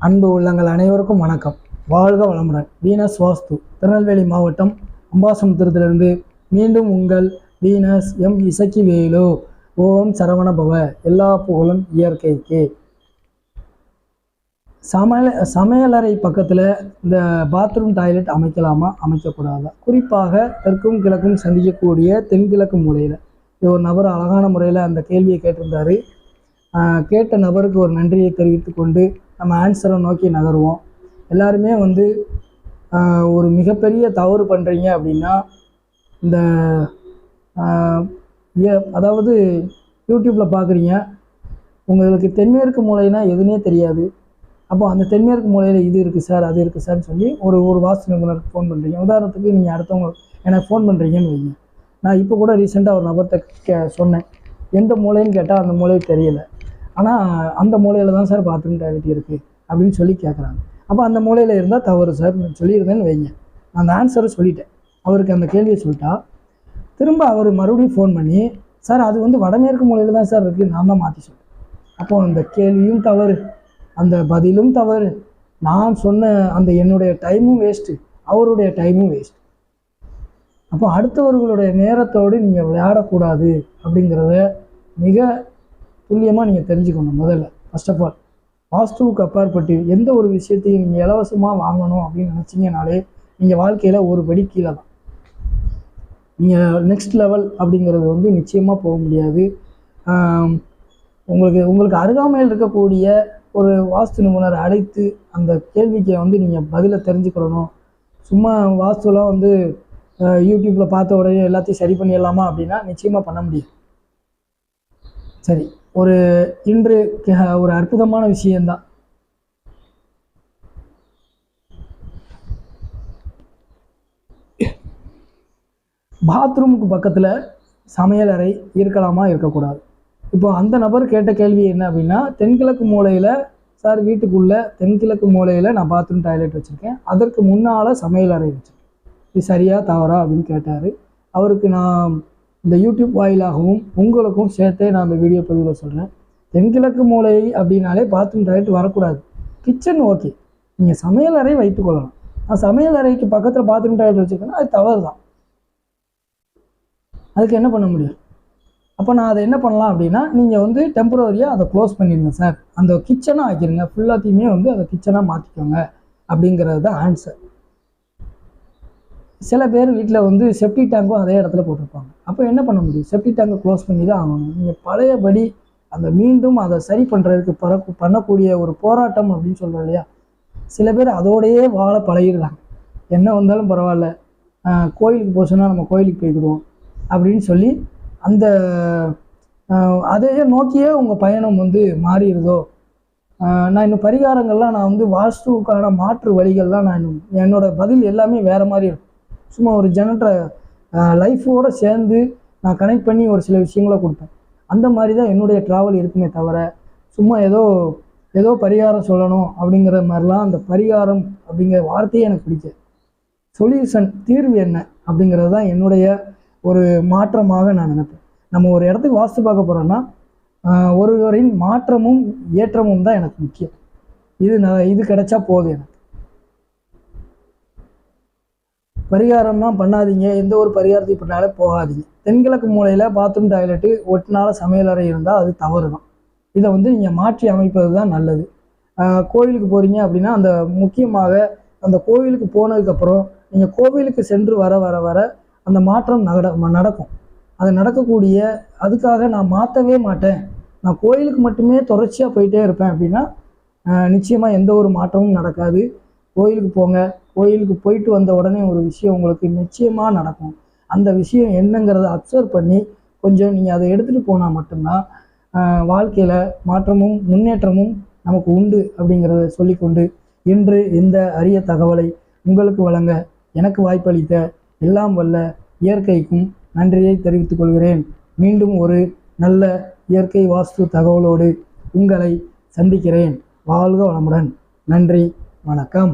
அன்பு உள்ளங்கள் அனைவருக்கும் வணக்கம். வாழ்க வளமுடன். வீனஸ் வாஸ்து திருநெல்வேலி மாவட்டம் அம்பாசமுத்திரத்திலிருந்து மீண்டும் உங்கள் வீனஸ் எம் இசக்கிவேலு. ஓம் சரவண பவ. எல்லா புகழும் இயற்கைக்கு. சமையலறை பக்கத்தில் இந்த பாத்ரூம் டாய்லெட் அமைக்கலாமா அமைக்கக்கூடாதா? குறிப்பாக தெற்கும் கிழக்கும் சந்திக்கக்கூடிய தென்கிழக்கு மூலையில் இது ஒரு நபர் அழகான முறையில் அந்த கேள்வியை கேட்டிருந்தார். கேட்ட நபருக்கு ஒரு நன்றியை தெரிவித்து கொண்டு நம்ம ஆன்சரை நோக்கி நகருவோம். எல்லாருமே ஒரு மிகப்பெரிய தவறு பண்ணுறீங்க அப்படின்னா, இந்த அதாவது யூடியூப்பில் பார்க்குறீங்க, உங்களுக்கு தென்மேற்கு மூலைனா எதுனே தெரியாது. அப்போ அந்த தென்மேற்கு மூலையில் இது இருக்குது சார், அது இருக்குது சார்னு சொல்லி ஒரு வாஸ்து நிபுணருக்கு ஃபோன் பண்ணுறீங்க. உதாரணத்துக்கு நீங்கள் அடுத்தவங்க எனக்கு ஃபோன் பண்ணுறீங்கன்னு வைங்க. நான் இப்போ கூட ரீசெண்டாக ஒரு நபர்கிட்ட சொன்னேன், எந்த மூலைன்னு கேட்டால் அந்த மூலையை தெரியலை, ஆனால் அந்த மூலையில் தான் சார் பாத்ரூம் டாய்லெட் இருக்குது அப்படின்னு சொல்லி கேட்குறாங்க. அப்போ அந்த மூலையில் இருந்தால் தவறு சார் சொல்லியிருந்தேன்னு வைங்க. நான் அந்த ஆன்சரை சொல்லிட்டேன், அவருக்கு அந்த கேள்வியை சொல்லிட்டா திரும்ப அவர் மறுபடியும் ஃபோன் பண்ணி, சார் அது வடமேற்கு மூலையில் தான் சார் இருக்குது, நான் தான் மாற்றி சொல்லிட்டேன். அப்போது அந்த கேள்வியும் தவறு, அந்த பதிலும் தவறு, நான் சொன்ன அந்த என்னுடைய டைமும் வேஸ்ட்டு, அவருடைய டைமும் வேஸ்ட்டு. அப்போ அடுத்தவர்களுடைய நேரத்தோடு நீங்கள் விளையாடக்கூடாது அப்படிங்கிறத மிக துல்லியமாக நீங்கள் தெரிஞ்சுக்கணும். முதல்ல ஃபர்ஸ்ட் ஆஃப் ஆல் வாஸ்துவுக்கு அப்பாற்பட்டு எந்த ஒரு விஷயத்தையும் நீங்கள் இலவசமாக வாங்கணும் அப்படின்னு நினச்சிங்கனாலே நீங்கள் வாழ்க்கையில் ஒரு படி கீழே தான். நீங்கள் நெக்ஸ்ட் லெவல் அப்படிங்கிறது நிச்சயமாக போக முடியாது. உங்களுக்கு அருகாமையில் இருக்கக்கூடிய ஒரு வாஸ்து நிபுணரை அழைத்து அந்த கேள்விக்கு நீங்கள் பதிலை தெரிஞ்சுக்கிடணும். சும்மா வாஸ்துலாம் யூடியூப்பில் பார்த்த உடனே எல்லாத்தையும் சரி பண்ணிடலாமா அப்படின்னா நிச்சயமாக பண்ண முடியும். சரி, இன்று ஒரு அற்புதமான விஷயம்தான். பாத்ரூமுக்கு பக்கத்தில் சமையல் அறை இருக்கலாமா இருக்கக்கூடாது? இப்போ அந்த நபர் கேட்ட கேள்வி என்ன அப்படின்னா, தென்கிழக்கு மூலையில் சார் வீட்டுக்குள்ளே தென்கிழக்கு மூலையில் நான் பாத்ரூம் டாய்லெட் வச்சுருக்கேன், அதற்கு முன்னால் சமையல் அறை வச்சுருக்கேன், இது சரியா தவறா அப்படின்னு கேட்டார். அவருக்கு நான் இந்த யூடியூப் வாயிலாகவும் உங்களுக்கும் சேர்த்தே நான் அந்த வீடியோ பதிவில் சொல்கிறேன். தென்கிழக்கு மூலை அப்படின்னாலே பாத்ரூம் டாய்லெட் வரக்கூடாது. கிச்சன் ஓகே, நீங்கள் சமையல் அறை வைத்துக்கொள்ளலாம். நான் சமையல் அறைக்கு பக்கத்தில் பாத்ரூம் டாய்லெட் வச்சுருக்கேன்னா அது தவறு தான். அதுக்கு என்ன பண்ண முடியும்? அப்போ நான் அதை என்ன பண்ணலாம் அப்படின்னா, நீங்கள் டெம்பரரியாக அதை க்ளோஸ் பண்ணிடுங்க சார், அந்த கிச்சனாக ஆக்கிடுங்க, ஃபுல்லாத்தையுமே அதை கிச்சனாக மாற்றிக்கோங்க அப்படிங்கிறது தான் ஆன்சர். சில பேர் வீட்டில் செப்டி டேங்கும் அதே இடத்துல போட்டிருப்பாங்க. அப்போ என்ன பண்ண முடியும்? செப்டி டேங்கை க்ளோஸ் பண்ணி தான் ஆகணும். நீங்கள் பழையபடி மீண்டும் அதை சரி பண்ணுறதுக்கு பண்ணக்கூடிய ஒரு போராட்டம் அப்படின்னு சொல்கிறோம் இல்லையா, சில பேர் அதோடையே வாழ பழகிடுறாங்க. என்ன வந்தாலும் பரவாயில்ல, கோயிலுக்கு போச்சுன்னா நம்ம கோயிலுக்கு போய்க்கிடுவோம் அப்படின்னு சொல்லி அதையே நோக்கியே உங்கள் பயணம் மாறிடுதோ. நான் இன்னும் பரிகாரங்கள்லாம் நான் வாஸ்துவுக்கான மாற்று வழிகள்லாம் நான் என்னோட பதில் எல்லாமே வேறு மாதிரி இருக்கும். சும்மா ஒரு ஜெனரேட்டரை லைஃபோடு சேர்ந்து நான் கனெக்ட் பண்ணி ஒரு சில விஷயங்களை கொடுப்பேன். அந்த மாதிரி தான் என்னுடைய ட்ராவல் இருக்குமே தவிர, சும்மா ஏதோ பரிகாரம் சொல்லணும் அப்படிங்கிற மாதிரிலாம் அந்த பரிகாரம் அப்படிங்கிற வார்த்தையே எனக்கு பிடிக்காது. சொல்யூஷன், தீர்வு என்ன அப்படிங்கிறது தான் என்னுடைய ஒரு மாற்றமாக நான் நினைப்பேன். நம்ம ஒரு இடத்துக்கு வாஸ்து பார்க்க போகிறோன்னா ஒருவரின் மாற்றமும் ஏற்றமும் தான் எனக்கு முக்கியம். இது கிடைச்சா போதும் எனக்கு. பரிகாரம்லாம் பண்ணாதீங்க, எந்த ஒரு பரிகாரத்தையும் பண்ணாலே போகாதீங்க. தென்கிழக்கு மூலையில் பாத்ரூம் டாய்லெட்டு ஒட்டினால சமையல் அறை இருந்தால் அது தவறு தான். இதை நீங்கள் மாற்றி அமைப்பது தான் நல்லது. கோவிலுக்கு போகிறீங்க அப்படின்னா முக்கியமாக அந்த கோவிலுக்கு போனதுக்கப்புறம் நீங்கள் கோவிலுக்கு சென்று வர வர வர அந்த மாற்றம் நடக்கும். அது நடக்கக்கூடிய, அதுக்காக நான் மாற்றவே மாட்டேன், நான் கோயிலுக்கு மட்டுமே தொடர்ச்சியாக போயிட்டே இருப்பேன் அப்படின்னா நிச்சயமாக எந்த ஒரு மாற்றமும் நடக்காது. கோயிலுக்கு போங்க, கோயிலுக்கு போயிட்டு வந்த உடனே ஒரு விஷயம் உங்களுக்கு நிச்சயமாக நடக்கும். அந்த விஷயம் என்னங்கிறத அப்சர்வ் பண்ணி கொஞ்சம் நீங்கள் அதை எடுத்துகிட்டு போனால் மட்டும்தான் வாழ்க்கையில் மாற்றமும் முன்னேற்றமும் நமக்கு உண்டு அப்படிங்கிறத சொல்லிக்கொண்டு, இன்று இந்த அரிய தகவலை உங்களுக்கு வழங்க எனக்கு வாய்ப்பளித்த எல்லாம் வல்ல இயற்கைக்கும் நன்றியை தெரிவித்துக் கொள்கிறேன். மீண்டும் ஒரு நல்ல இயற்கை வாஸ்து தகவலோடு உங்களை சந்திக்கிறேன். வாழ்க வளமுடன். நன்றி, வணக்கம்.